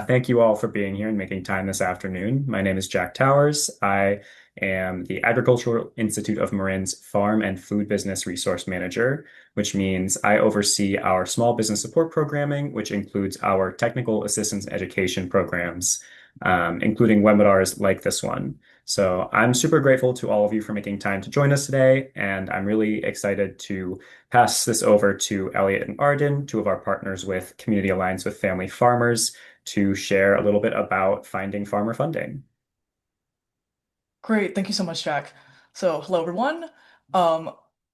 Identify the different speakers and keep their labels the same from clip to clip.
Speaker 1: Thank you all for being here and making time this afternoon. My name is Jack Towers. I am the Agricultural Institute of Marin's Farm and Food Business Resource Manager, which means I oversee our small business support programming, which includes our technical assistance education programs, including webinars like this one. So I'm super grateful to all of you for making time to join us today, and I'm really excited to pass this over to Elliott and Arden, two of our partners with Community Alliance with Family Farmers, to share a little bit about finding farmer funding.
Speaker 2: Great, thank you so much, Jack. So, hello everyone. Um,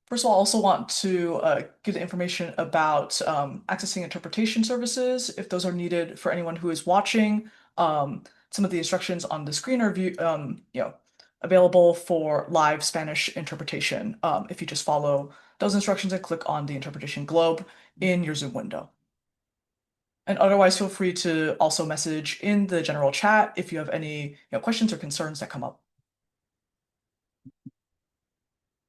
Speaker 2: First of all, I also want to give the information about accessing interpretation services if those are needed for anyone who is watching. Some of the instructions on the screen are available for live Spanish interpretation if you just follow those instructions and click on the interpretation globe in your Zoom window. And otherwise, feel free to also message in the general chat if you have any questions or concerns that come up.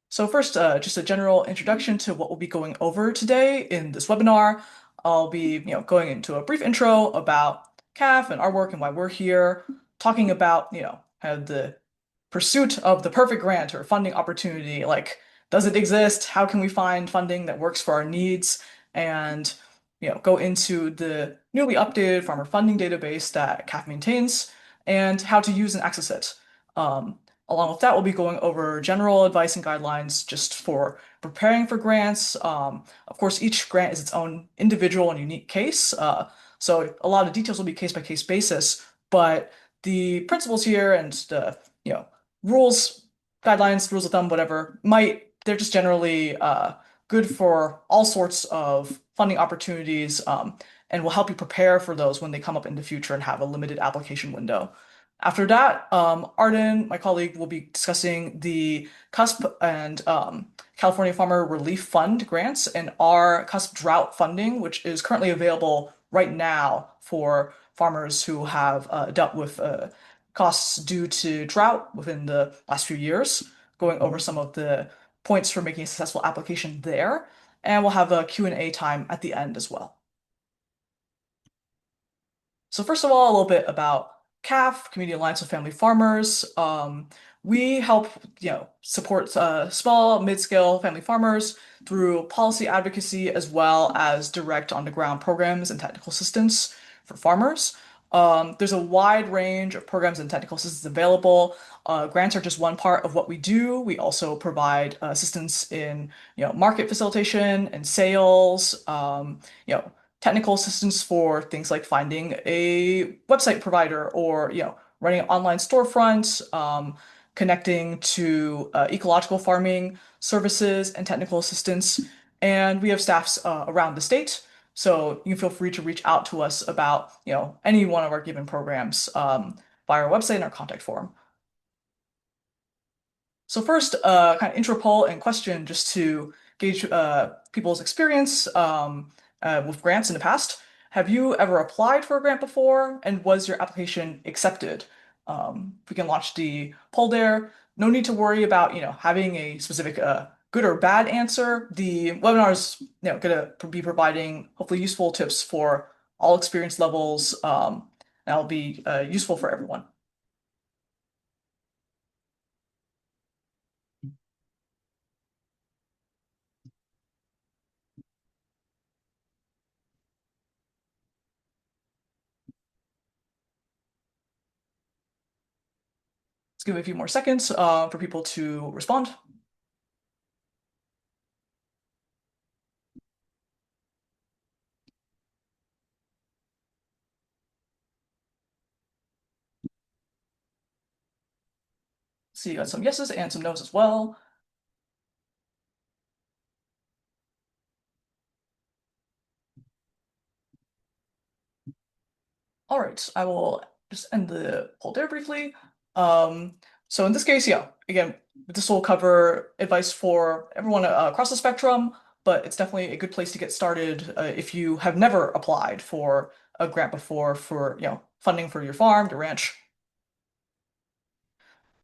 Speaker 2: So first, just a general introduction to what we'll be going over today in this webinar. I'll be, going into a brief intro about CAFF and our work and why we're here, talking about, kind of the pursuit of the perfect grant or funding opportunity. Like, does it exist? How can we find funding that works for our needs? And, go into the newly updated farmer funding database that CAFF maintains and how to use and access it. Um, Along with that, we'll be going over general advice and guidelines just for preparing for grants. Of course, each grant is its own individual and unique case. So a lot of details will be case by case basis, but the principles here and the, rules, guidelines, rules of thumb, whatever, they're just generally good for all sorts of funding opportunities, and will help you prepare for those when they come up in the future and have a limited application window. After that, Arden, my colleague, will be discussing the CUSP and California Farmer Relief Fund grants and our CUSP Drought funding, which is currently available right now for farmers who have dealt with costs due to drought within the last few years, going over some of the points for making a successful application there. And we'll have a Q&A time at the end as well. So first of all, a little bit about CAFF, Community Alliance of Family Farmers. We help, support small, mid-scale family farmers through policy advocacy as well as direct on-the-ground programs and technical assistance for farmers. There's a wide range of programs and technical assistance available. Grants are just one part of what we do. We also provide assistance in, market facilitation and sales, technical assistance for things like finding a website provider or running an online storefront, connecting to ecological farming services and technical assistance. And we have staffs around the state, so you can feel free to reach out to us about any one of our given programs via our website and our contact form. So first, kind of intro poll and question just to gauge people's experience with grants in the past. Have you ever applied for a grant before, and was your application accepted? We can launch the poll there. No need to worry about having a specific good or bad answer. The webinar is going to be providing hopefully useful tips for all experience levels. That'll be useful for everyone. Let's give it a few more seconds for people to respond. See, you got some yeses and some nos as well. All right, I will just end the poll there briefly. So in this case, again, this will cover advice for everyone across the spectrum, but it's definitely a good place to get started if you have never applied for a grant before for, funding for your farm, your ranch.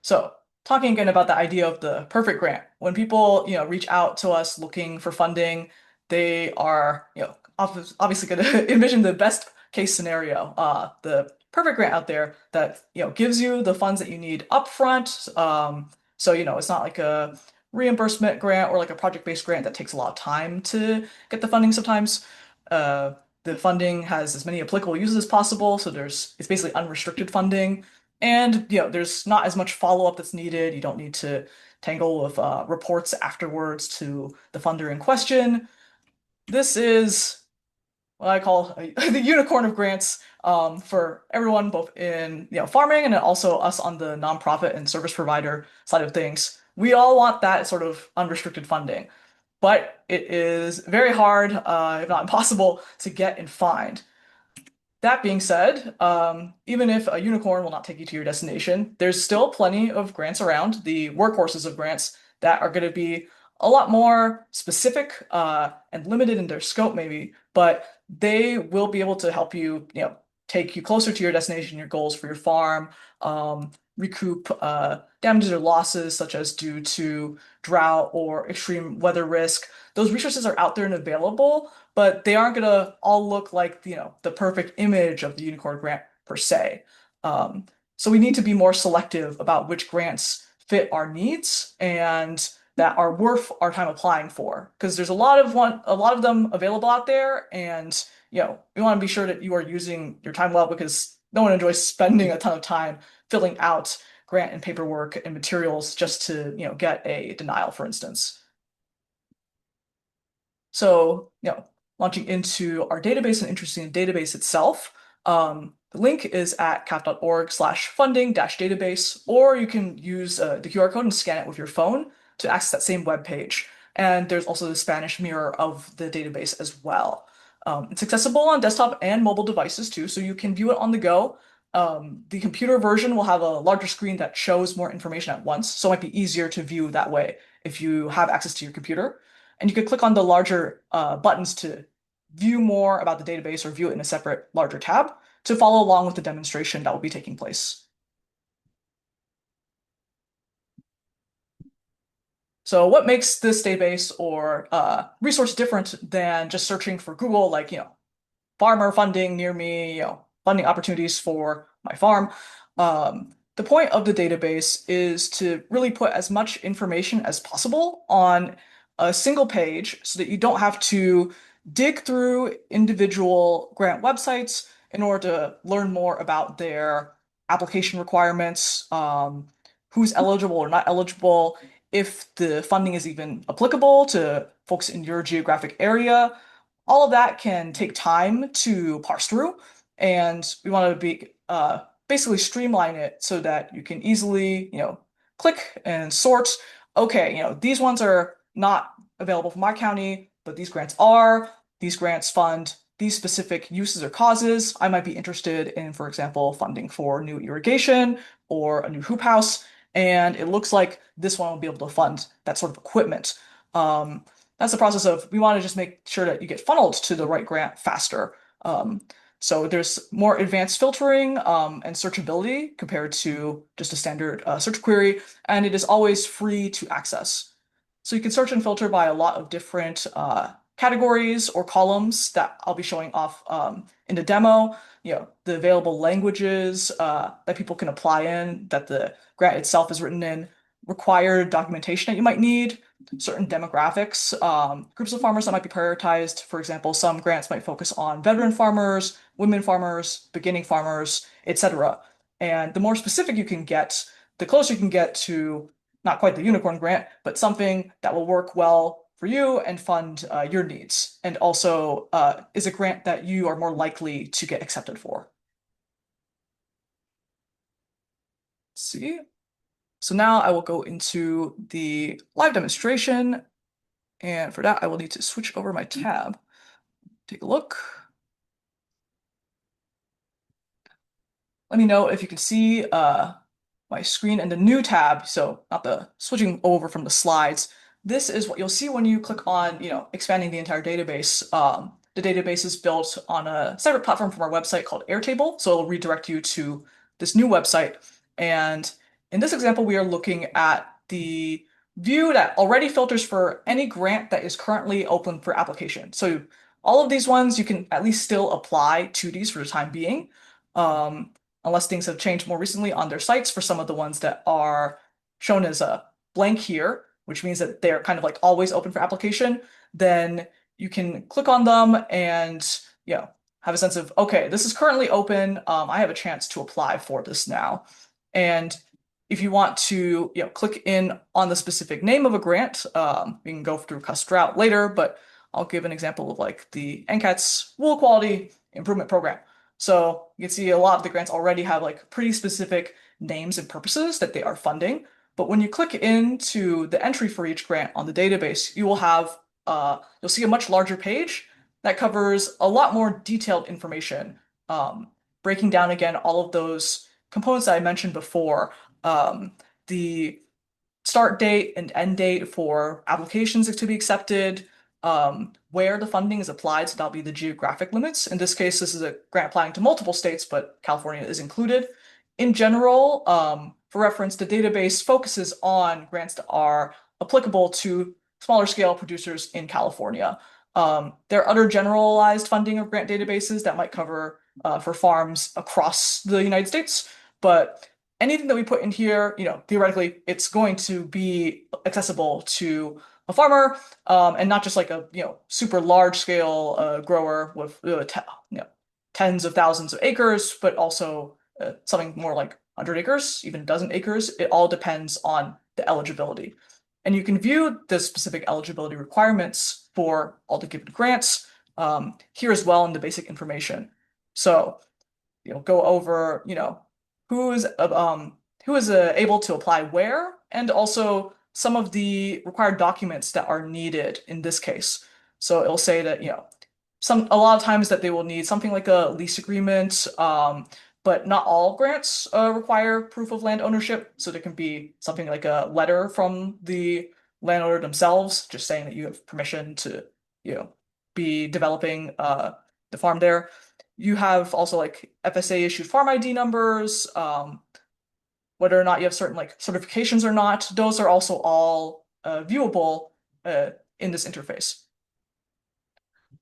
Speaker 2: So talking again about the idea of the perfect grant, when people, reach out to us looking for funding, they are, obviously going to envision the best case scenario, the perfect grant out there that gives you the funds that you need upfront. So it's not like a reimbursement grant or like a project-based grant that takes a lot of time to get the funding sometimes. Uh, the funding has as many applicable uses as possible, so it's basically unrestricted funding. And there's not as much follow-up that's needed. You don't need to tangle with reports afterwards to the funder in question. This is what I call the unicorn of grants for everyone, both in farming and also us on the nonprofit and service provider side of things. We all want that sort of unrestricted funding, but it is very hard, if not impossible, to get and find. That being said, even if a unicorn will not take you to your destination, there's still plenty of grants around, the workhorses of grants that are going to be a lot more specific and limited in their scope, maybe, but they will be able to help you, take you closer to your destination, your goals for your farm, recoup damages or losses such as due to drought or extreme weather risk. Those resources are out there and available, but they aren't gonna all look like the perfect image of the unicorn grant per se. Um, so we need to be more selective about which grants fit our needs and that are worth our time applying for, because there's a lot of them available out there, and we want to be sure that you are using your time well, because no one enjoys spending a ton of time filling out grant and paperwork and materials just to get a denial, for instance. So, launching into our database and interesting the database itself, the link is at caf.org/funding-database, or you can use the QR code and scan it with your phone to access that same web page. And there's also the Spanish mirror of the database as well. It's accessible on desktop and mobile devices too, so you can view it on the go. The computer version will have a larger screen that shows more information at once, so it might be easier to view that way if you have access to your computer. And you could click on the larger buttons to view more about the database or view it in a separate larger tab to follow along with the demonstration that will be taking place. So what makes this database or resource different than just searching for Google, like, farmer funding near me, funding opportunities for my farm? The point of the database is to really put as much information as possible on a single page so that you don't have to dig through individual grant websites in order to learn more about their application requirements, who's eligible or not eligible, if the funding is even applicable to folks in your geographic area. All of that can take time to parse through, and we want to be basically streamline it so that you can easily, click and sort. Okay, these ones are not available from my county, but these grants are. These grants fund these specific uses or causes. I might be interested in, for example, funding for new irrigation or a new hoop house, and it looks like this one will be able to fund that sort of equipment. Um, that's the process of we want to just make sure that you get funneled to the right grant faster. So there's more advanced filtering and searchability compared to just a standard search query, and it is always free to access. So you can search and filter by a lot of different categories or columns that I'll be showing off in the demo. The available languages that people can apply in, that the grant itself is written in, required documentation that you might need, certain demographics, groups of farmers that might be prioritized. For example, some grants might focus on veteran farmers, women farmers, beginning farmers, etc. And the more specific you can get, the closer you can get to not quite the unicorn grant, but something that will work well for you and fund your needs, and also is a grant that you are more likely to get accepted for. Let's see. So now I will go into the live demonstration, and for that I will need to switch over my tab. Take a look. Let me know if you can see my screen and the new tab, so not the switching over from the slides. This is what you'll see when you click on, expanding the entire database. The database is built on a separate platform from our website called Airtable, so it'll redirect you to this new website. And in this example, we are looking at the view that already filters for any grant that is currently open for application. So All of these ones, you can at least still apply to these for the time being, um, unless things have changed more recently on their sites for some of the ones that are shown as a blank here, which means that they're kind of like always open for application. Then you can click on them and, have a sense of, okay, this is currently open. I have a chance to apply for this now. And if you want to, click in on the specific name of a grant, we can go through CUSP Drought later, but I'll give an example of like the NCATS Wool Quality Improvement Program. So you can see a lot of the grants already have like pretty specific names and purposes that they are funding. But when you click into the entry for each grant on the database, you'll see a much larger page that covers a lot more detailed information, breaking down again all of those components that I mentioned before, the start date and end date for applications to be accepted, where the funding is applied, so that'll be the geographic limits. In this case, this is a grant applying to multiple states, but California is included. In general, for reference, the database focuses on grants that are applicable to smaller scale producers in California. There are other generalized funding of grant databases that might cover for farms across the United States, but anything that we put in here, theoretically, it's going to be accessible to a farmer, and not just like a super large scale grower with tens of thousands of acres, but also something more like 100 acres, even a dozen acres. It all depends on the eligibility. And you can view the specific eligibility requirements for all the given grants here as well in the basic information. So go over, who's who is able to apply where, and also some of the required documents that are needed in this case. So it'll say that, a lot of times that they will need something like a lease agreement, but not all grants require proof of land ownership. So there can be something like a letter from the landowner themselves, just saying that you have permission to, be developing the farm there. You have also like FSA issued farm ID numbers, whether or not you have certain like certifications or not. Those are also all viewable in this interface.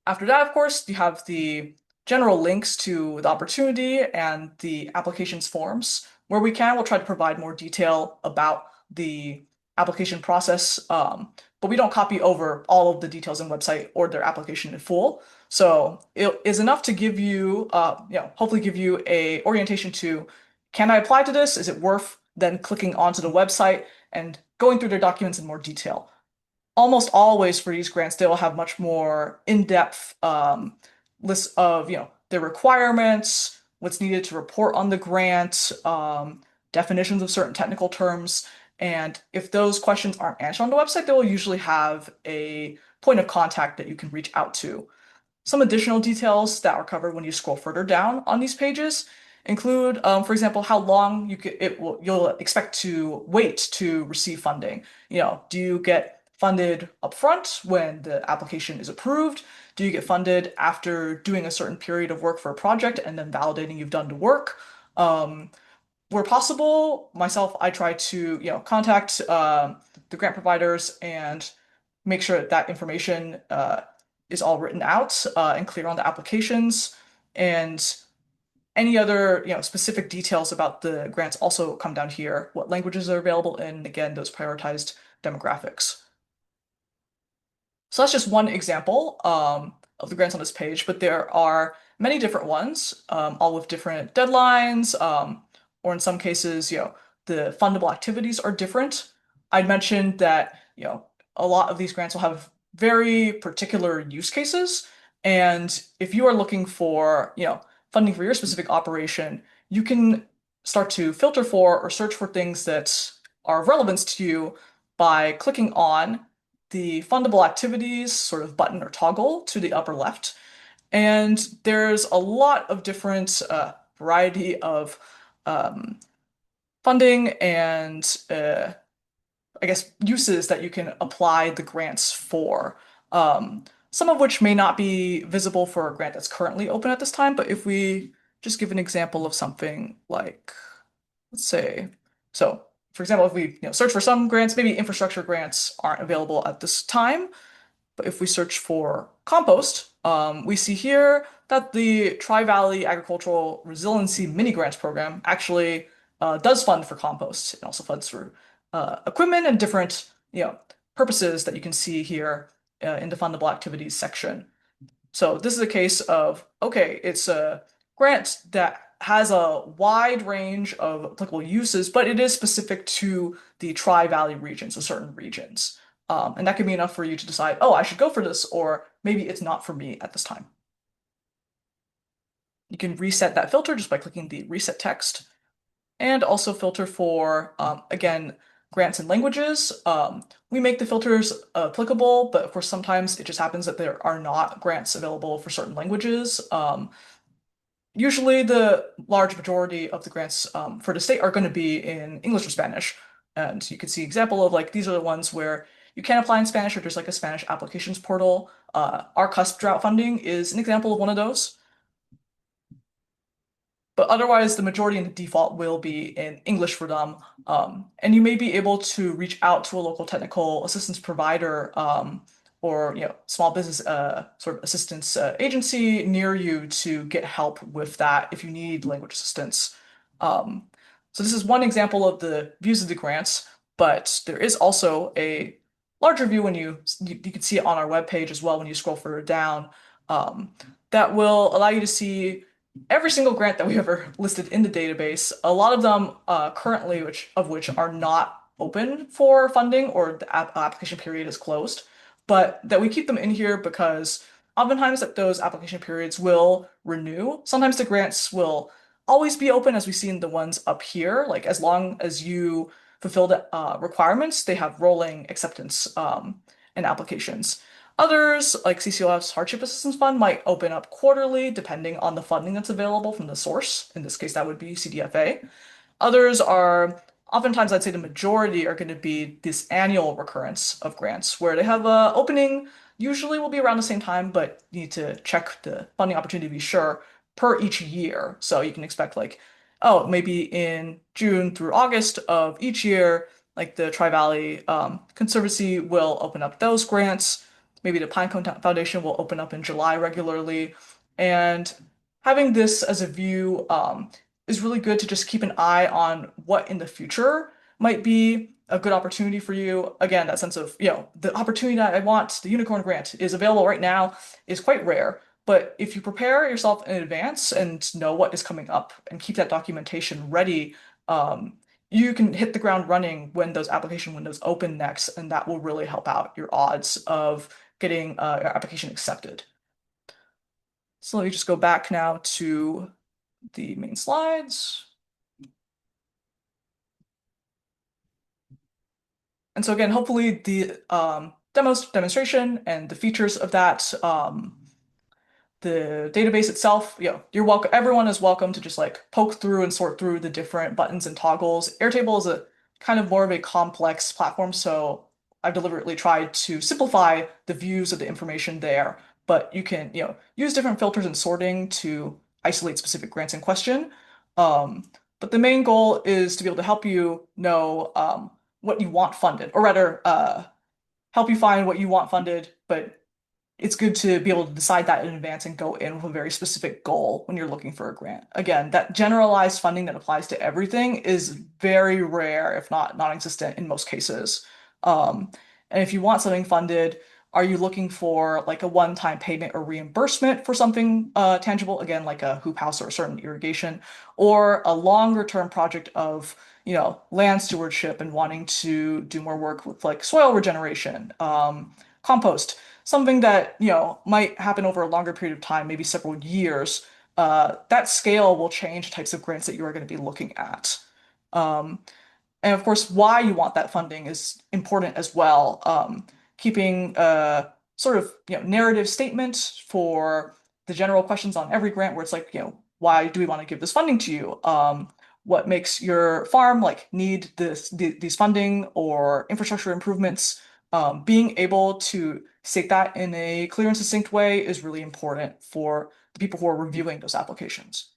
Speaker 2: After that, of course, you have the general links to the opportunity and the applications forms. Where we can, we'll try to provide more detail about the application process, but we don't copy over all of the details in website or their application in full. So it is enough to give you, hopefully give you a orientation to, can I apply to this? Is it worth then clicking onto the website and going through their documents in more detail? Almost always for these grants, they will have much more in-depth lists of, their requirements, what's needed to report on the grant, definitions of certain technical terms. And if those questions aren't answered on the website, they will usually have a point of contact that you can reach out to. Some additional details that are covered when you scroll further down on these pages include, for example, how long you'll expect to wait to receive funding. Do you get funded upfront when the application is approved? Do you get funded after doing a certain period of work for a project and then validating you've done the work? Where possible, myself, I try to, contact the grant providers and make sure that that information is all written out and clear on the applications. And any other, specific details about the grants also come down here, what languages are available in, again, those prioritized demographics. So that's just one example of the grants on this page, but there are many different ones, all with different deadlines, or in some cases, the fundable activities are different. I'd mentioned that, a lot of these grants will have very particular use cases. And if you are looking for, funding for your specific operation, you can start to filter for or search for things that are of relevance to you by clicking on the fundable activities sort of button or toggle to the upper left. And there's a lot of different variety of um, funding and I guess uses that you can apply the grants for. Some of which may not be visible for a grant that's currently open at this time, but if we just give an example of something like, let's say, so for example, if we search for some grants, maybe infrastructure grants aren't available at this time. But if we search for compost, we see here that the Tri-Valley Agricultural Resiliency Mini Grants Program actually does fund for compost. It also funds for equipment and different, purposes that you can see here in the fundable activities section. So this is a case of, okay, it's a grant that has a wide range of applicable uses, but it is specific to the Tri-Valley region, so certain regions. And that can be enough for you to decide, oh, I should go for this, or maybe it's not for me at this time. You can reset that filter just by clicking the reset text and also filter for, again, grants and languages. We make the filters applicable, but of course, sometimes it just happens that there are not grants available for certain languages. Usually, the large majority of the grants for the state are going to be in English or Spanish. And you can see example of like these are the ones where you can apply in Spanish or there's like a Spanish applications portal. Our CUSP drought funding is an example of one of those. But otherwise, the majority and the default will be in English for them. And you may be able to reach out to a local technical assistance provider or small business sort of assistance agency near you to get help with that if you need language assistance. Um, so this is one example of the views of the grants, but there is also a larger view when you can see it on our webpage as well when you scroll further down. Um, that will allow you to see every single grant that we ever listed in the database. A lot of them currently, which are not open for funding or the application period is closed, but that we keep them in here because oftentimes that those application periods will renew. Sometimes the grants will always be open, as we see in the ones up here. Like as long as you fulfill the requirements, they have rolling acceptance and applications. Others, like CCOF's Hardship Assistance Fund, might open up quarterly depending on the funding that's available from the source. In this case, that would be CDFA. Others are, oftentimes I'd say the majority are going to be this annual recurrence of grants where they have a opening, usually will be around the same time, but you need to check the funding opportunity to be sure per each year. So you can expect like, oh, maybe in June through August of each year, like the Tri-Valley Conservancy will open up those grants. Maybe the Pinecone Foundation will open up in July regularly. And having this as a view is really good to just keep an eye on what in the future might be a good opportunity for you. Again, that sense of, the opportunity that I want, the unicorn grant is available right now is quite rare. But if you prepare yourself in advance and know what is coming up and keep that documentation ready, you can hit the ground running when those application windows open next, and that will really help out your odds of getting your application accepted. So let me just go back now to the main slides. And so again, hopefully the demonstration and the features of that, the database itself, you're welcome. Everyone is welcome to just like poke through and sort through the different buttons and toggles. Airtable is a kind of more of a complex platform, so I've deliberately tried to simplify the views of the information there. But you can, use different filters and sorting to isolate specific grants in question. But the main goal is to be able to help you know what you want funded, or rather, help you find what you want funded, but it's good to be able to decide that in advance and go in with a very specific goal when you're looking for a grant. Again, that generalized funding that applies to everything is very rare, if not non-existent in most cases. And if you want something funded, are you looking for like a one-time payment or reimbursement for something tangible, again, like a hoop house or a certain irrigation, or a longer-term project of land stewardship and wanting to do more work with like soil regeneration, compost, something that, might happen over a longer period of time, maybe several years, that scale will change the types of grants that you are going to be looking at. Um, and of course, why you want that funding is important as well. Keeping a sort of, narrative statement for the general questions on every grant where it's like, why do we want to give this funding to you? What makes your farm like need these funding or infrastructure improvements? Being able to state that in a clear and succinct way is really important for the people who are reviewing those applications.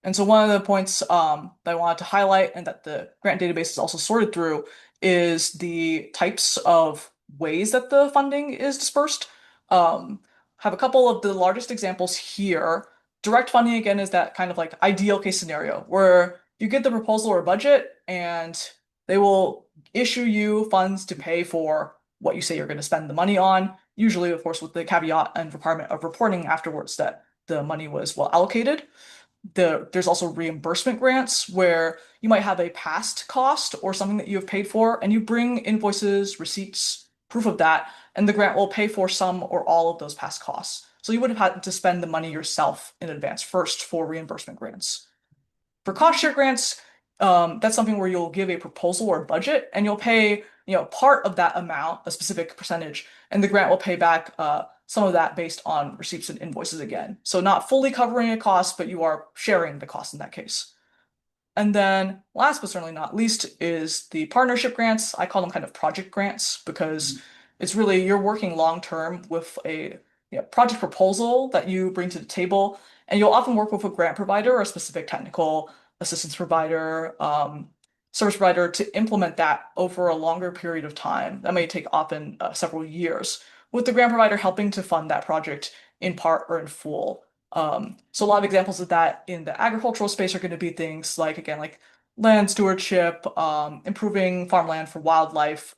Speaker 2: And so one of the points that I wanted to highlight and that the grant database is also sorted through is the types of ways that the funding is dispersed. Um, have a couple of the largest examples here. Direct funding, again, is that kind of like ideal case scenario where you get the proposal or budget and they will issue you funds to pay for what you say you're going to spend the money on. Usually, of course, with the caveat and requirement of reporting afterwards that the money was well allocated. There's also reimbursement grants where you might have a past cost or something that you have paid for, and you bring invoices, receipts, proof of that, and the grant will pay for some or all of those past costs. So you would have had to spend the money yourself in advance first for reimbursement grants. For cost share grants, that's something where you'll give a proposal or budget, and you'll pay, part of that amount, a specific percentage, and the grant will pay back some of that based on receipts and invoices again. So not fully covering a cost, but you are sharing the cost in that case. And then last but certainly not least is the partnership grants. I call them kind of project grants because it's really you're working long term with a project proposal that you bring to the table, and you'll often work with a grant provider or a specific technical assistance provider, service provider to implement that over a longer period of time. That may take often several years, with the grant provider helping to fund that project in part or in full. So a lot of examples of that in the agricultural space are going to be things like, again, like land stewardship, improving farmland for wildlife.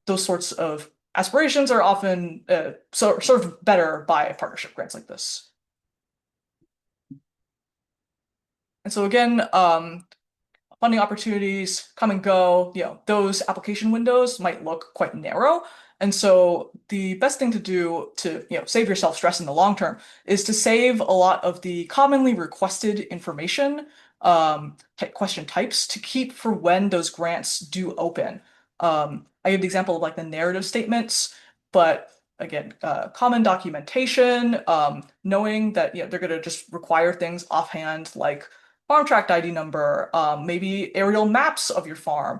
Speaker 2: Those sorts of aspirations are often served better by partnership grants like this. And so again, funding opportunities come and go. Those application windows might look quite narrow. And so the best thing to do to, save yourself stress in the long term is to save a lot of the commonly requested information, question types to keep for when those grants do open. I gave the example of like the narrative statements, but again, common documentation, knowing that, they're going to just require things offhand like farm tract ID number, maybe aerial maps of your farm.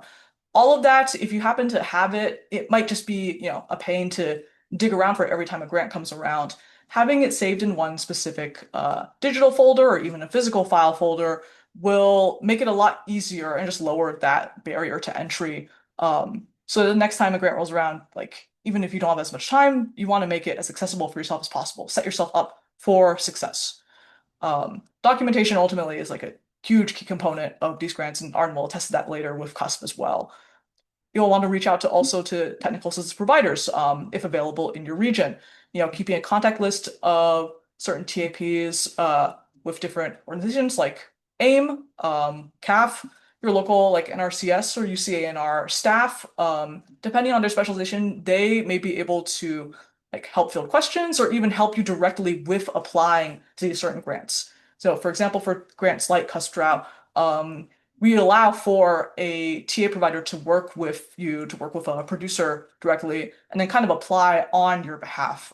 Speaker 2: All of that, if you happen to have it, it might just be, a pain to dig around for it every time a grant comes around. Having it saved in one specific digital folder or even a physical file folder will make it a lot easier and just lower that barrier to entry. So the next time a grant rolls around, like even if you don't have as much time, you want to make it as accessible for yourself as possible. Set yourself up for success. Documentation ultimately is like a huge key component of these grants, and Arden will attest to that later with CUSP as well. You'll want to reach out to also to technical assistance providers, if available in your region. Keeping a contact list of certain TAPs with different organizations like AIM, CAFF, your local like NRCS or UCANR staff. Depending on their specialization, they may be able to like help field questions or even help you directly with applying to these certain grants. So for example, for grants like CUSP Drought, we allow for a TA provider to work with you, to work with a producer directly, and then kind of apply on your behalf.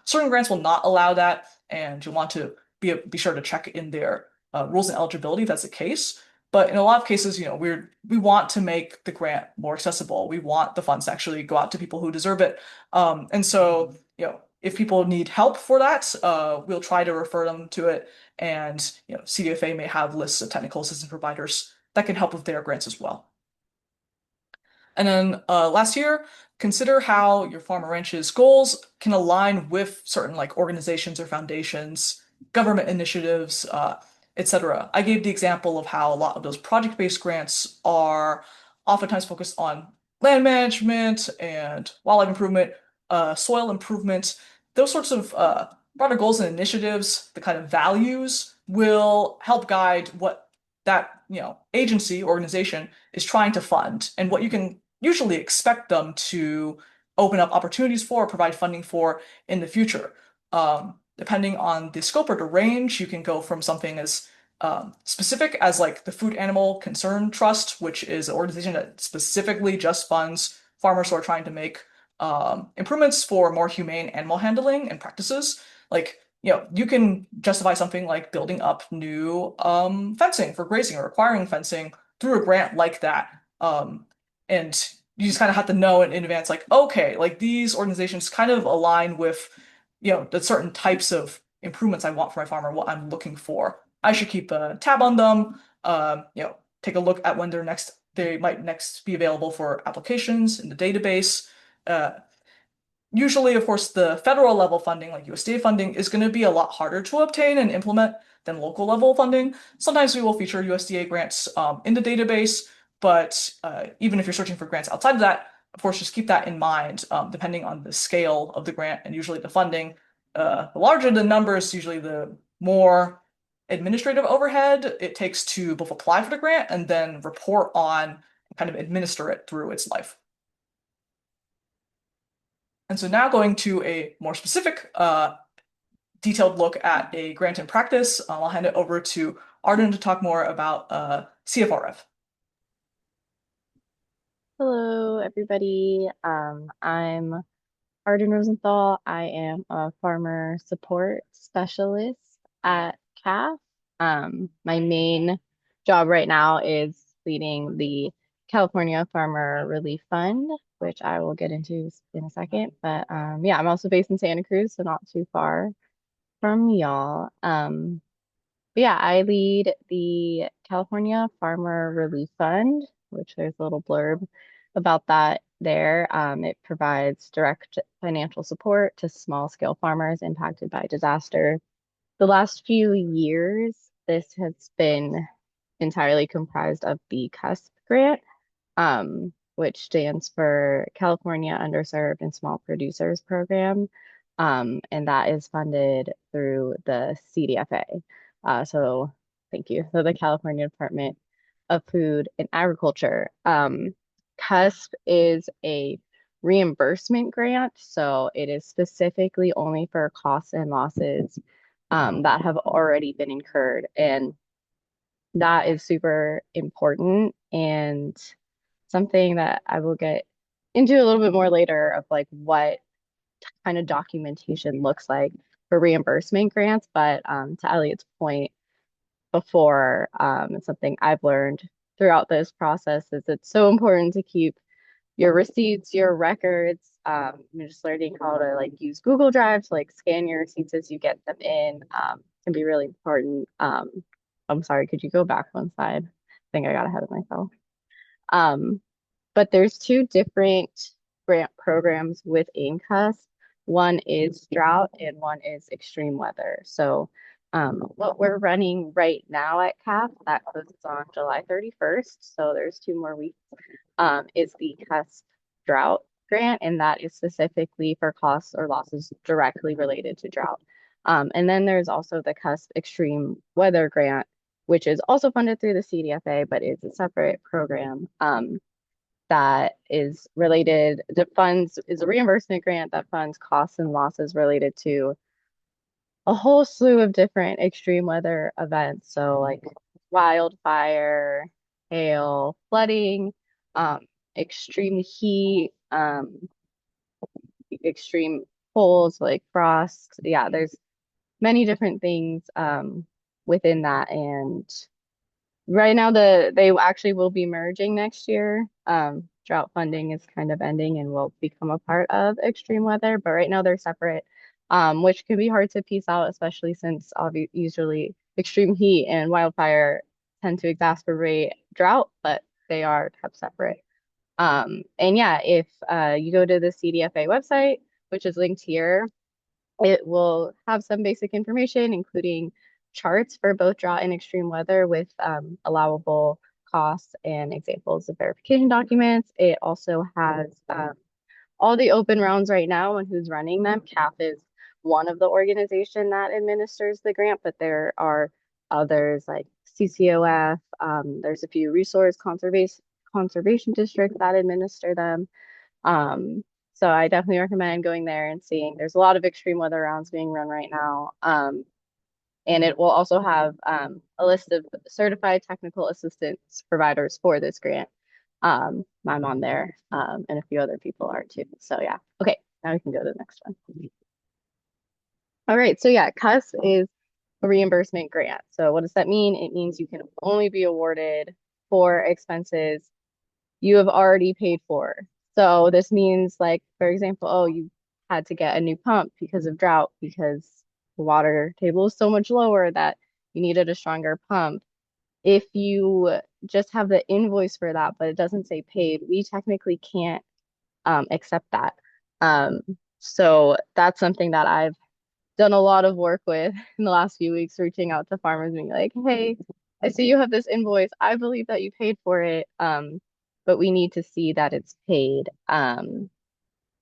Speaker 2: Certain grants will not allow that, and you'll want to be sure to check in their rules and eligibility if that's the case. But in a lot of cases, we want to make the grant more accessible. We want the funds to actually go out to people who deserve it. And so, if people need help for that, we'll try to refer them to it. And, CDFA may have lists of technical assistance providers that can help with their grants as well. And then last year, consider how your farm or ranch's goals can align with certain like organizations or foundations, government initiatives, etc. I gave the example of how a lot of those project-based grants are oftentimes focused on land management and wildlife improvement, soil improvement. Those sorts of broader goals and initiatives, the kind of values will help guide what that agency organization is trying to fund and what you can usually expect them to open up opportunities for, provide funding for in the future. Depending on the scope or the range, you can go from something as specific as like the Food Animal Concern Trust, which is an organization that specifically just funds farmers who are trying to make improvements for more humane animal handling and practices. Like, you can justify something like building up new fencing for grazing or acquiring fencing through a grant like that. And you just kind of have to know in advance, like, okay, like these organizations kind of align with, the certain types of improvements I want for my farmer, what I'm looking for. I should keep a tab on them, take a look at when they might next be available for applications in the database, Usually, of course, the federal level funding, like USDA funding, is going to be a lot harder to obtain and implement than local level funding. Sometimes we will feature USDA grants in the database, but even if you're searching for grants outside of that, of course, just keep that in mind, depending on the scale of the grant and usually the funding. The larger the numbers, usually the more administrative overhead it takes to both apply for the grant and then report on and kind of administer it through its life. And so now going to a more specific, detailed look at a grant in practice, I'll hand it over to Arden to talk more about CFRF.
Speaker 3: Hello, everybody. I'm Arden Rosenthal. I am a farmer support specialist at CAFF. My main job right now is leading the California Farmer Relief Fund, which I will get into in a second. But yeah, I'm also based in Santa Cruz, so not too far from y'all. But yeah, I lead the California Farmer Relief Fund, which there's a little blurb about that there. It provides direct financial support to small scale farmers impacted by disaster. The last few years, this has been entirely comprised of the CUSP grant, which stands for California Underserved and Small Producers Program. And that is funded through the CDFA. So thank you. So the California Department of Food and Agriculture. CUSP is a reimbursement grant, so it is specifically only for costs and losses that have already been incurred. And that is super important and something that I will get into a little bit more later of like what kind of documentation looks like for reimbursement grants. But to Elliott's point before, it's something I've learned throughout this process is it's so important to keep your receipts, your records. You're just learning how to like use Google Drive to like scan your receipts as you get them in. Can be really important. I'm sorry, could you go back one slide? I think I got ahead of myself. Um, but there's two different grant programs within CUSP. One is drought and one is extreme weather. So what we're running right now at CAP, that closes on July 31st. So there's 2 more weeks, is the CUSP Drought Grant, and that is specifically for costs or losses directly related to drought. And then there's also the CUSP Extreme Weather Grant, which is also funded through the CDFA, but is a separate program that is related to funds, is a reimbursement grant that funds costs and losses related to a whole slew of different extreme weather events. So like wildfire, hail, flooding, extreme heat, extreme colds like frost. Yeah, there's many different things within that. And right now they actually will be merging next year. Drought funding is kind of ending and will become a part of extreme weather, but right now they're separate, which can be hard to piece out, especially since usually extreme heat and wildfire tend to exacerbate drought, but they are kept separate. And yeah, if you go to the CDFA website, which is linked here, it will have some basic information, including charts for both drought and extreme weather with allowable costs and examples of verification documents. It also has all the open rounds right now and who's running them. CAF is one of the organization that administers the grant, but there are others like CCOF. There's a few resource conservation districts that administer them. So I definitely recommend going there and seeing. There's a lot of extreme weather rounds being run right now. And it will also have a list of certified technical assistance providers for this grant. I'm on there, and a few other people are too. So yeah. Okay, now we can go to the next one. All right, so yeah, CUSP is a reimbursement grant. So what does that mean? It means you can only be awarded for expenses you have already paid for. So this means like, for example, oh, you had to get a new pump because of drought because the water table is so much lower that you needed a stronger pump. If you just have the invoice for that, but it doesn't say paid, we technically can't accept that. Um, so that's something that I've done a lot of work with in the last few weeks, reaching out to farmers, being like, hey, I see you have this invoice. I believe that you paid for it, but we need to see that it's paid.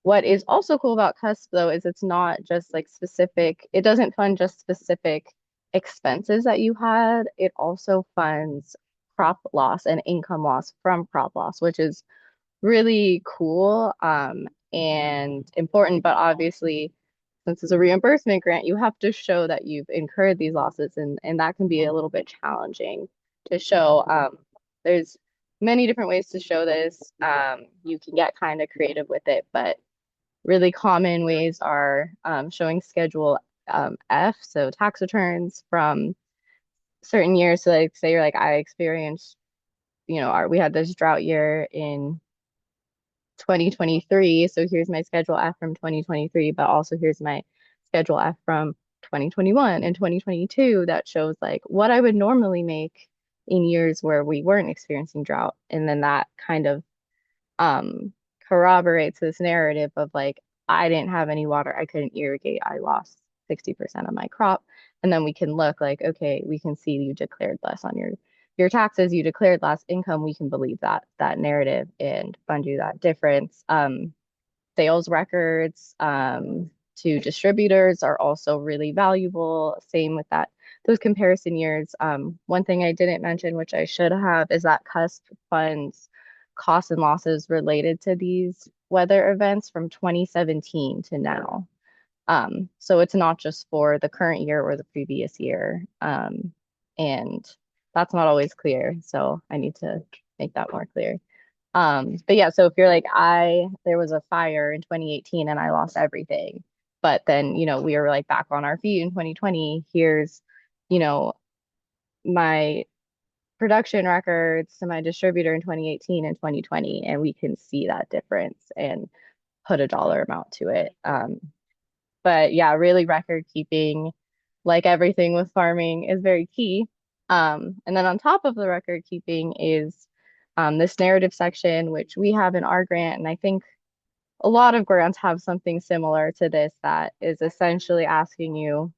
Speaker 3: What is also cool about CUSP though is it's not just like specific, it doesn't fund just specific expenses that you had. It also funds crop loss and income loss from crop loss, which is really cool and important. But obviously, since it's a reimbursement grant, you have to show that you've incurred these losses, and that can be a little bit challenging to show. There's many different ways to show this. You can get kind of creative with it, but really common ways are showing Schedule F, so tax returns from certain years. So, like, say you're like, I experienced, we had this drought year in 2023. So here's my Schedule F from 2023, but also here's my Schedule F from 2021 and 2022 that shows like what I would normally make in years where we weren't experiencing drought. And then that kind of um corroborates this narrative of like I didn't have any water, I couldn't irrigate, I lost 60% of my crop. And then we can look like, okay, we can see you declared less on your taxes, you declared less income, we can believe that narrative and fund you that difference. Sales records to distributors are also really valuable. Same with those comparison years. One thing I didn't mention, which I should have, is that CUSP funds costs and losses related to these weather events from 2017 to now. So it's not just for the current year or the previous year. And that's not always clear. So I need to make that more clear. But yeah, so if you're like, there was a fire in 2018 and I lost everything, but then, we were like back on our feet in 2020, here's, you know, my production records to my distributor in 2018 and 2020, and we can see that difference and put a dollar amount to it. But yeah, really record keeping, like everything with farming, is very key. And then on top of the record keeping is this narrative section, which we have in our grant. And I think a lot of grants have something similar to this that is essentially asking you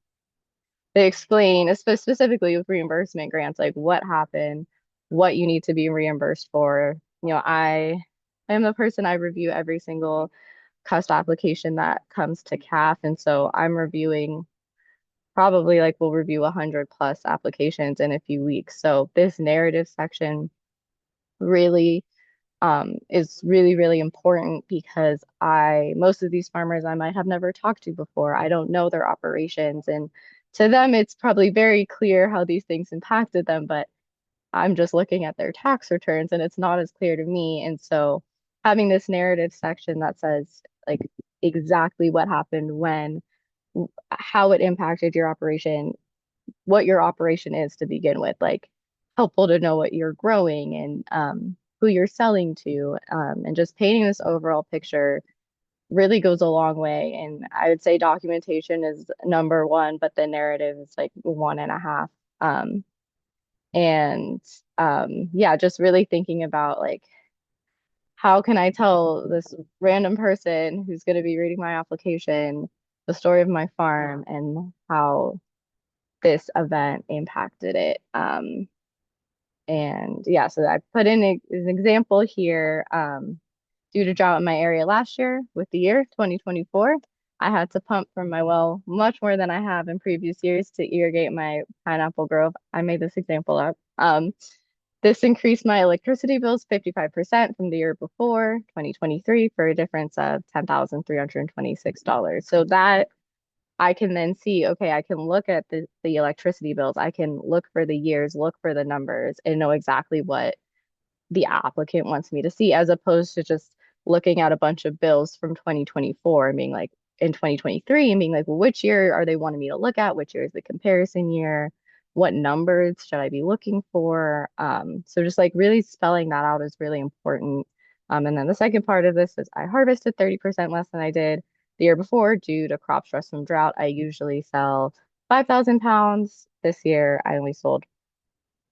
Speaker 3: to explain, specifically with reimbursement grants, like what happened, what you need to be reimbursed for. I am the person, I review every single CUSP application that comes to CAFF. And so I'm reviewing probably like we'll review 100 plus applications in a few weeks. So this narrative section really is really, really important because most of these farmers I might have never talked to before. I don't know their operations. And to them, it's probably very clear how these things impacted them, but I'm just looking at their tax returns and it's not as clear to me. And so having this narrative section that says like exactly what happened when, how it impacted your operation, what your operation is to begin with, like helpful to know what you're growing and who you're selling to, and just painting this overall picture really goes a long way. And I would say documentation is number one, but the narrative is like one and a half. And yeah, just really thinking about like how can I tell this random person who's going to be reading my application the story of my farm and how this event impacted it. And yeah, so I put in an example here. Due to drought in my area last year, with the year 2024, I had to pump from my well much more than I have in previous years to irrigate my pineapple grove. I made this example up. This increased my electricity bills 55% from the year before, 2023, for a difference of $10,326. So that I can then see, okay, I can look at the electricity bills. I can look for the years, look for the numbers, and know exactly what the applicant wants me to see, as opposed to just looking at a bunch of bills from 2024 and being like, in 2023, and being like, well, which year are they wanting me to look at? Which year is the comparison year? What numbers should I be looking for? So just like really spelling that out is really important. And then the second part of this is I harvested 30% less than I did the year before due to crop stress from drought. I usually sell 5,000 pounds. This year, I only sold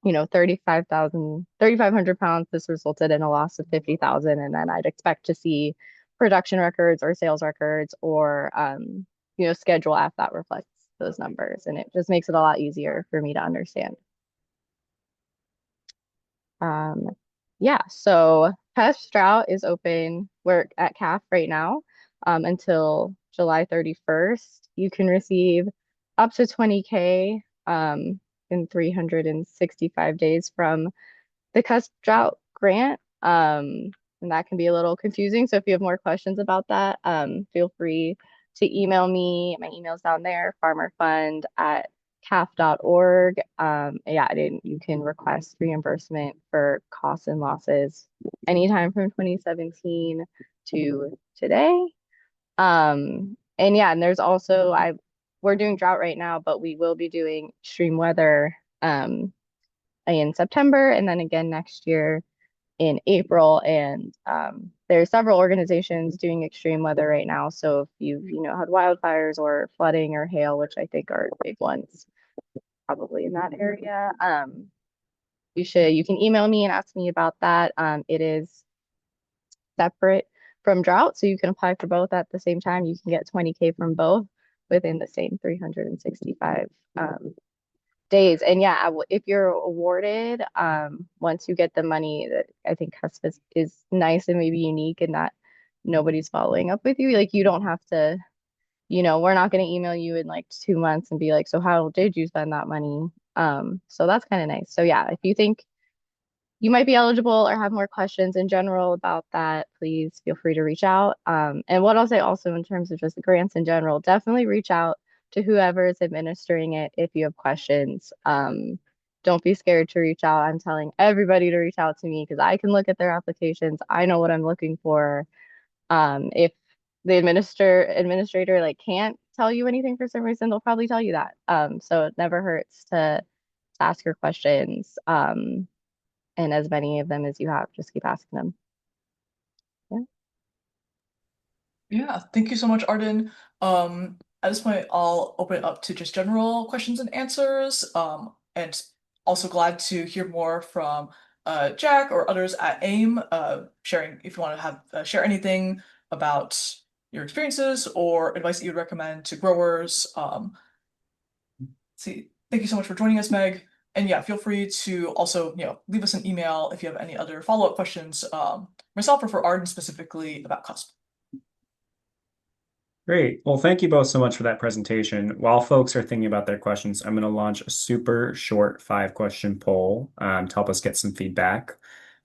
Speaker 3: 3,500 pounds. This resulted in a loss of 50,000. And then I'd expect to see production records or sales records or schedule app that reflects those numbers. And it just makes it a lot easier for me to understand. Um, yeah, so CUSP Drought is open. We're at CAF right now until July 31st. You can receive up to 20K in 365 days from the CUSP Drought grant. And that can be a little confusing. So if you have more questions about that, feel free to email me. My email's down there, farmerfund@caf.org. Yeah, and you can request reimbursement for costs and losses anytime from 2017 to today. And yeah, and there's also we're doing drought right now, but we will be doing extreme weather in September and then again next year in April. And there's several organizations doing extreme weather right now. So if you've, had wildfires or flooding or hail, which I think are big ones probably in that area, you can email me and ask me about that. It is separate from drought, so you can apply for both at the same time. You can get 20K from both within the same 365 days. And yeah, if you're awarded, once you get the money, that I think CUSP is nice and maybe unique in that nobody's following up with you. Like you don't have to, we're not going to email you in like 2 months and be like, so how did you spend that money? So that's kind of nice. So yeah, if you think you might be eligible or have more questions in general about that, please feel free to reach out. And what I'll say also in terms of just the grants in general, definitely reach out to whoever is administering it if you have questions. Don't be scared to reach out. I'm telling everybody to reach out to me because I can look at their applications. I know what I'm looking for. If the administrator like can't tell you anything for some reason, they'll probably tell you that. So it never hurts to ask your questions. And as many of them as you have, just keep asking them. Yeah.
Speaker 2: Yeah, thank you so much, Arden. At this point, I'll open it up to just general questions and answers. And also glad to hear more from Jack or others at AIM, sharing if you want to have share anything about your experiences or advice that you'd recommend to growers. Thank you so much for joining us, Meg. And yeah, feel free to also, leave us an email if you have any other follow-up questions, myself or for Arden specifically about CUSP.
Speaker 1: Great. Well, thank you both so much for that presentation. While folks are thinking about their questions, I'm going to launch a super short 5-question poll to help us get some feedback.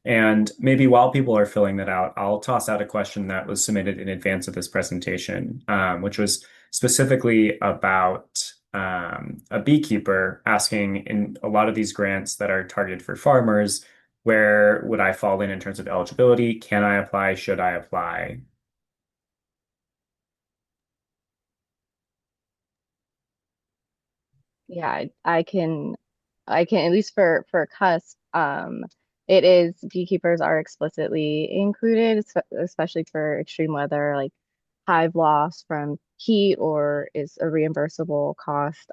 Speaker 1: And maybe while people are filling that out, I'll toss out a question that was submitted in advance of this presentation, which was specifically about a beekeeper asking in a lot of these grants that are targeted for farmers, where would I fall in terms of eligibility? Can I apply? Should I apply?
Speaker 3: Yeah, I can at least for CUSP, it is beekeepers are explicitly included, especially for extreme weather, like hive loss from heat or is a reimbursable cost,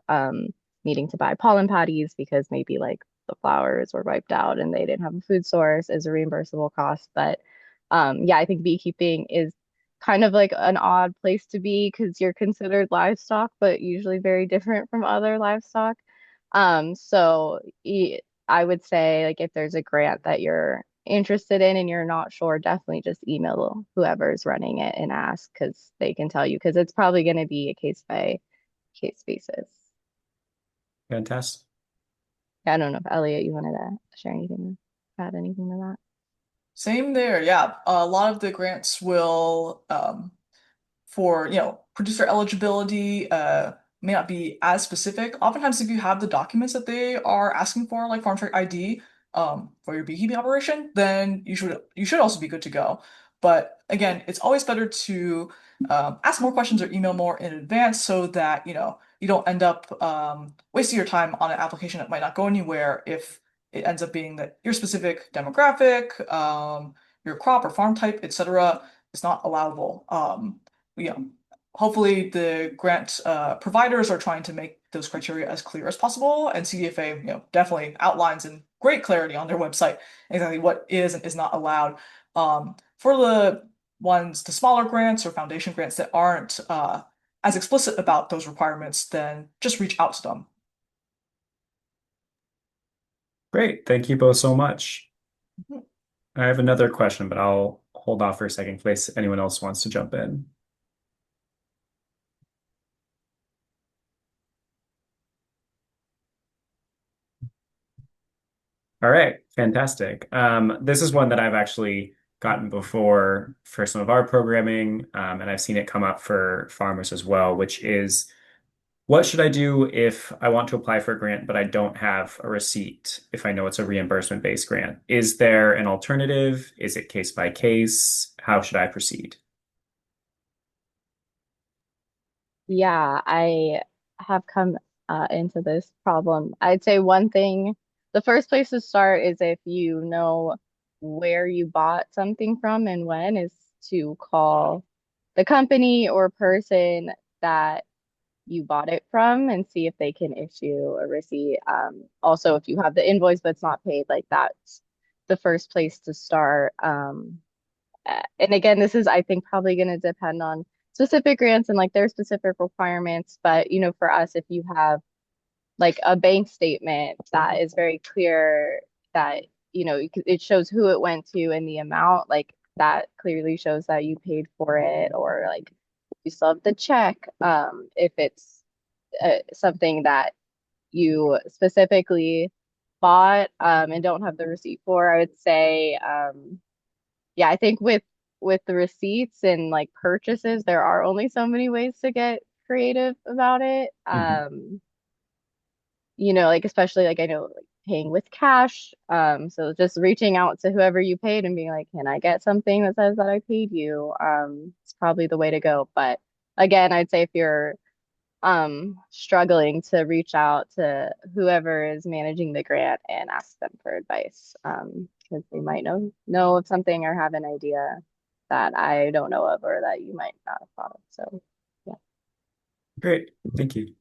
Speaker 3: needing to buy pollen patties because maybe like the flowers were wiped out and they didn't have a food source is a reimbursable cost. But yeah, I think beekeeping is kind of like an odd place to be because you're considered livestock, but usually very different from other livestock. So I would say like if there's a grant that you're interested in and you're not sure, definitely just email whoever's running it and ask because they can tell you because it's probably going to be a case by case basis.
Speaker 1: Fantastic.
Speaker 3: Yeah, I don't know if Elliot, you wanted to share anything, add anything to that.
Speaker 2: Same there. Yeah, a lot of the grants will for producer eligibility may not be as specific. Oftentimes, if you have the documents that they are asking for, like farm trade ID, for your beekeeping operation, then you should also be good to go. But again, it's always better to ask more questions or email more in advance so that you don't end up wasting your time on an application that might not go anywhere if it ends up being that your specific demographic, your crop or farm type, etc., is not allowable. You know, hopefully the grant providers are trying to make those criteria as clear as possible, and CDFA, definitely outlines in great clarity on their website exactly what is and is not allowed. For the ones, the smaller grants or foundation grants that aren't as explicit about those requirements, then just reach out to them.
Speaker 1: Great. Thank you both so much.
Speaker 2: Mhm.
Speaker 1: I have another question, but I'll hold off for a second in case anyone else wants to jump in. All right, fantastic. This is one that I've actually gotten before for some of our programming, and I've seen it come up for farmers as well, which is what should I do if I want to apply for a grant, but I don't have a receipt if I know it's a reimbursement-based grant? Is there an alternative? Is it case by case? How should I proceed?
Speaker 3: Yeah, I have come into this problem. I'd say one thing, the first place to start is if you know where you bought something from and when, is to call the company or person that you bought it from and see if they can issue a receipt. Also, if you have the invoice but it's not paid, like that's the first place to start. And again, this is, I think, probably going to depend on specific grants and like their specific requirements. But, for us, if you have like a bank statement that is very clear that, it shows who it went to and the amount, like that clearly shows that you paid for it, or like you still have the check. If it's something that you specifically bought and don't have the receipt for, I would say, yeah, I think with the receipts and like purchases, there are only so many ways to get creative about it.
Speaker 1: Mhm.
Speaker 3: Like especially like I know like paying with cash. So just reaching out to whoever you paid and being like, "Can I get something that says that I paid you?" It's probably the way to go. But again, I'd say if you're struggling, to reach out to whoever is managing the grant and ask them for advice, because they might know of something or have an idea that I don't know of or that you might not have thought of. So yeah.
Speaker 1: Great. Thank you.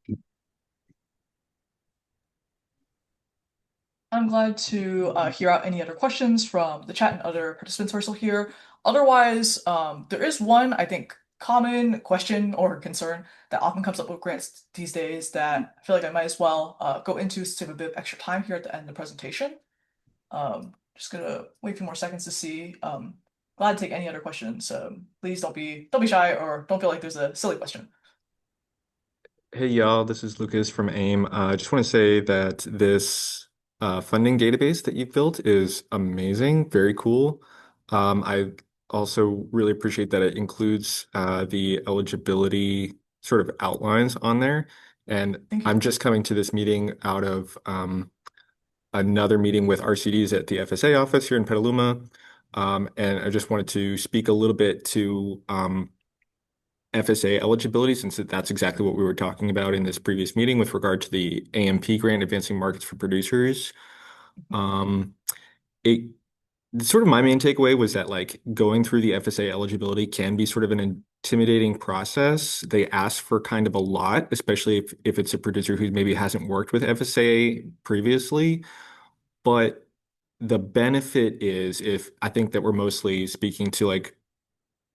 Speaker 2: I'm glad to hear out any other questions from the chat and other participants who are still here. Otherwise, there is one, I think, common question or concern that often comes up with grants these days that I feel like I might as well go into to save a bit of extra time here at the end of the presentation. Just gonna wait a few more seconds to see. Glad to take any other questions. Please don't be shy or don't feel like there's a silly question.
Speaker 4: Hey y'all, this is Lucas from AIM. I just want to say that this funding database that you've built is amazing, very cool. I also really appreciate that it includes the eligibility sort of outlines on there. And
Speaker 2: Thank
Speaker 4: I'm
Speaker 2: you.
Speaker 4: just coming to this meeting out of another meeting with RCDs at the FSA office here in Petaluma. And I just wanted to speak a little bit to FSA eligibility, since that's exactly what we were talking about in this previous meeting with regard to the AMP grant, Advancing Markets for Producers. Um, it sort of my main takeaway was that like going through the FSA eligibility can be sort of an intimidating process. They ask for kind of a lot, especially if it's a producer who maybe hasn't worked with FSA previously. But the benefit is, if I think that we're mostly speaking to like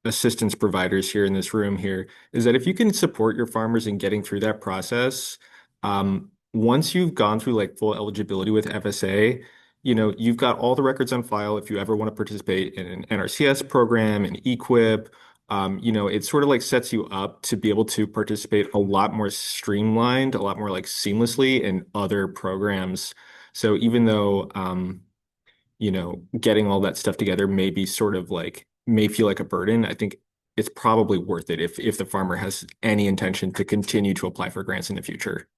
Speaker 4: assistance providers here in this room here, is that if you can support your farmers in getting through that process, once you've gone through like full eligibility with FSA, you've got all the records on file. If you ever want to participate in an NRCS program, an EQIP, it sort of like sets you up to be able to participate a lot more streamlined, a lot more like seamlessly in other programs. So even though, getting all that stuff together may be sort of like may feel like a burden, I think it's probably worth it if the farmer has any intention to continue to apply for grants in the future.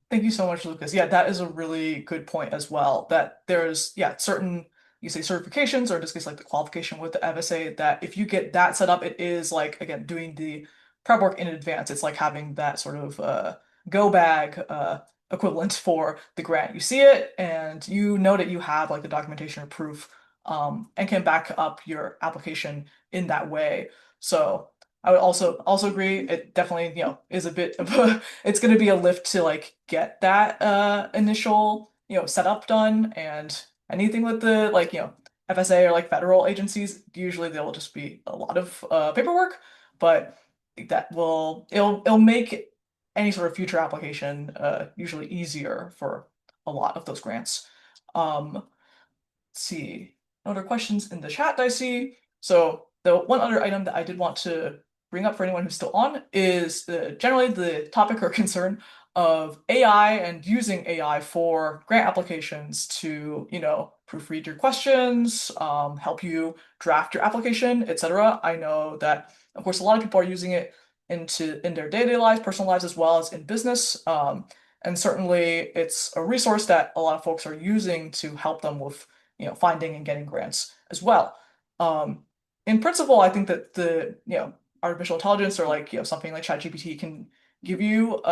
Speaker 2: Thank you so much, Lucas. Yeah, that is a really good point as well. That there's, yeah, certain, you say certifications, or in this case, like the qualification with the FSA, that if you get that set up, it is like, again, doing the prep work in advance. It's like having that sort of go bag equivalent for the grant. You see it and you know that you have like the documentation or proof and can back up your application in that way. So I would also agree. It definitely, is a bit of a it's going to be a lift to like get that initial, setup done, and anything with the like, FSA or like federal agencies, usually there will just be a lot of paperwork, but it'll make any sort of future application usually easier for a lot of those grants. Let's see. Other questions in the chat that I see. So the one other item that I did want to bring up for anyone who's still on is generally the topic or concern of AI and using AI for grant applications to, proofread your questions, help you draft your application, etc. I know that, of course, a lot of people are using it in their day-to-day lives, personal lives, as well as in business. And certainly it's a resource that a lot of folks are using to help them with finding and getting grants as well. In principle, I think that artificial intelligence or like, something like ChatGPT can give you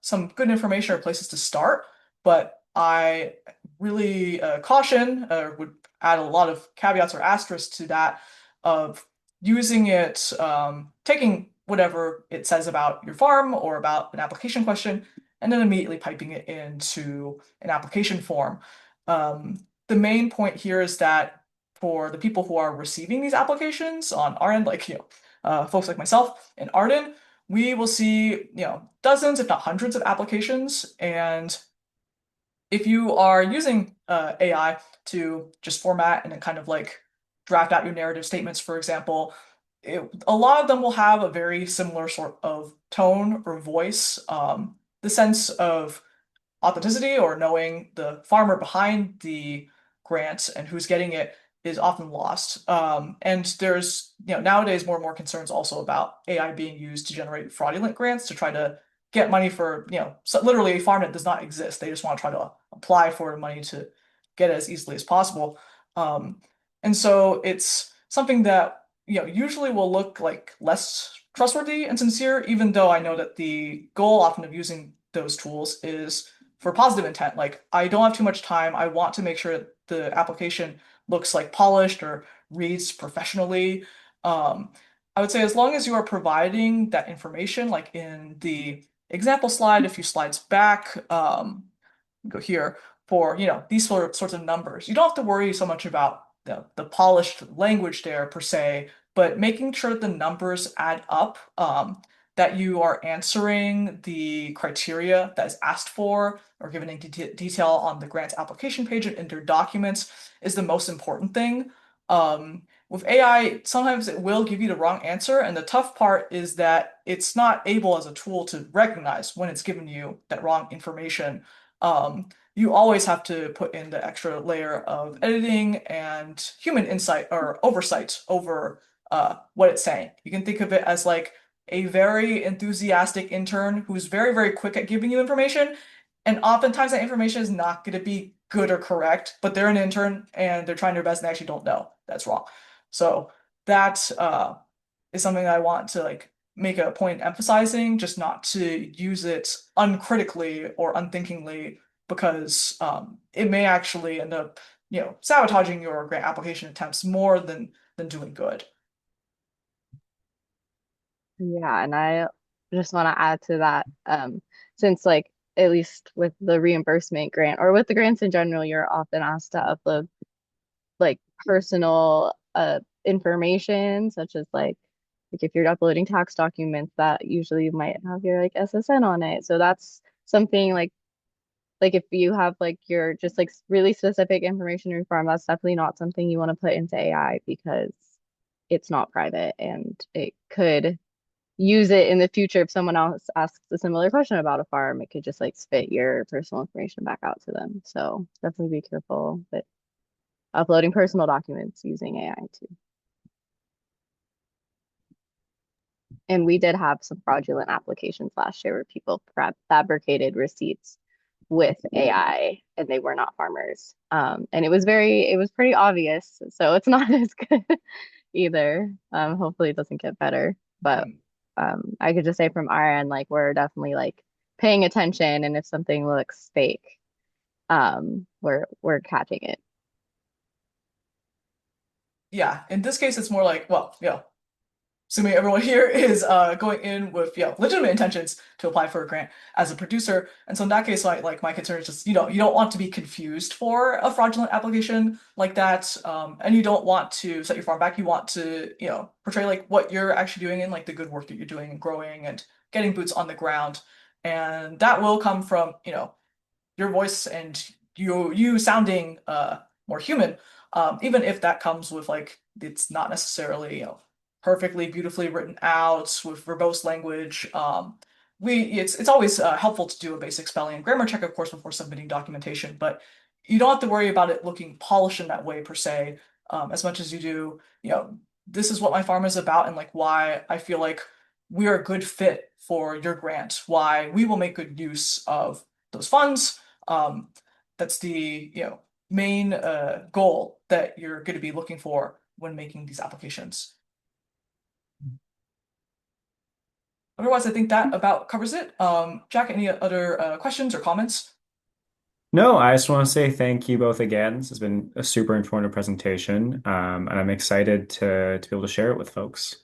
Speaker 2: some good information or places to start, but I really caution or would add a lot of caveats or asterisks to that of using it, taking whatever it says about your farm or about an application question, and then immediately piping it into an application form. The main point here is that for the people who are receiving these applications on our end, like folks like myself and Arden, we will see dozens, if not hundreds, of applications. And if you are using AI to just format and then kind of like draft out your narrative statements, for example, a lot of them will have a very similar sort of tone or voice. The sense of authenticity or knowing the farmer behind the grant and who's getting it is often lost. And there's, nowadays more and more concerns also about AI being used to generate fraudulent grants to try to get money for, so literally a farm that does not exist. They just want to try to apply for money to get it as easily as possible. And so it's something that, usually will look like less trustworthy and sincere, even though I know that the goal often of using those tools is for positive intent. Like, I don't have too much time. I want to make sure the application looks like polished or reads professionally. I would say as long as you are providing that information, like in the example slide, a few slides back, go here for, these sorts of numbers. You don't have to worry so much about the polished language there per se, but making sure that the numbers add up, that you are answering the criteria that is asked for or given in detail on the grant application page and in their documents is the most important thing. With AI, sometimes it will give you the wrong answer, and the tough part is that it's not able as a tool to recognize when it's given you that wrong information. You always have to put in the extra layer of editing and human insight or oversight over what it's saying. You can think of it as like a very enthusiastic intern who's very, very quick at giving you information. And oftentimes that information is not going to be good or correct, but they're an intern and they're trying their best and they actually don't know that's wrong. So that is something that I want to like make a point emphasizing, just not to use it uncritically or unthinkingly, because it may actually end up, sabotaging your grant application attempts more than doing good.
Speaker 3: Yeah, and I just want to add to that, since like at least with the reimbursement grant or with the grants in general, you're often asked to upload like personal information, such as like if you're uploading tax documents, that usually you might have your like SSN on it. So that's something like if you have like your just like really specific information in your farm, that's definitely not something you want to put into AI because it's not private and it could use it in the future if someone else asks a similar question about a farm, it could just like spit your personal information back out to them. So definitely be careful with uploading personal documents using AI too. And we did have some fraudulent applications last year where people fabricated receipts with AI and they were not farmers. And it was pretty obvious. So it's not as good either. Hopefully it doesn't get better. But I could just say from our end, like we're definitely like paying attention, and if something looks fake, we're catching it.
Speaker 2: Yeah, in this case, it's more like, well, assuming everyone here is going in with legitimate intentions to apply for a grant as a producer. And so in that case, like my concern is just you don't want to be confused for a fraudulent application like that, and you don't want to set your farm back. You want to portray like what you're actually doing and like the good work that you're doing and growing and getting boots on the ground, and that will come from your voice and you sounding more human, even if that comes with like it's not necessarily perfectly beautifully written out with verbose language. It's always helpful to do a basic spelling and grammar check, of course, before submitting documentation, but you don't have to worry about it looking polished in that way per se, as much as you do, this is what my farm is about and like why I feel like we are a good fit for your grant, why we will make good use of those funds. That's the main goal that you're going to be looking for when making these applications. Otherwise, I think that about covers it. Jack, any other questions or comments?
Speaker 1: No, I just want to say thank you both again. This has been a super informative presentation, and I'm excited to be able to share it with folks.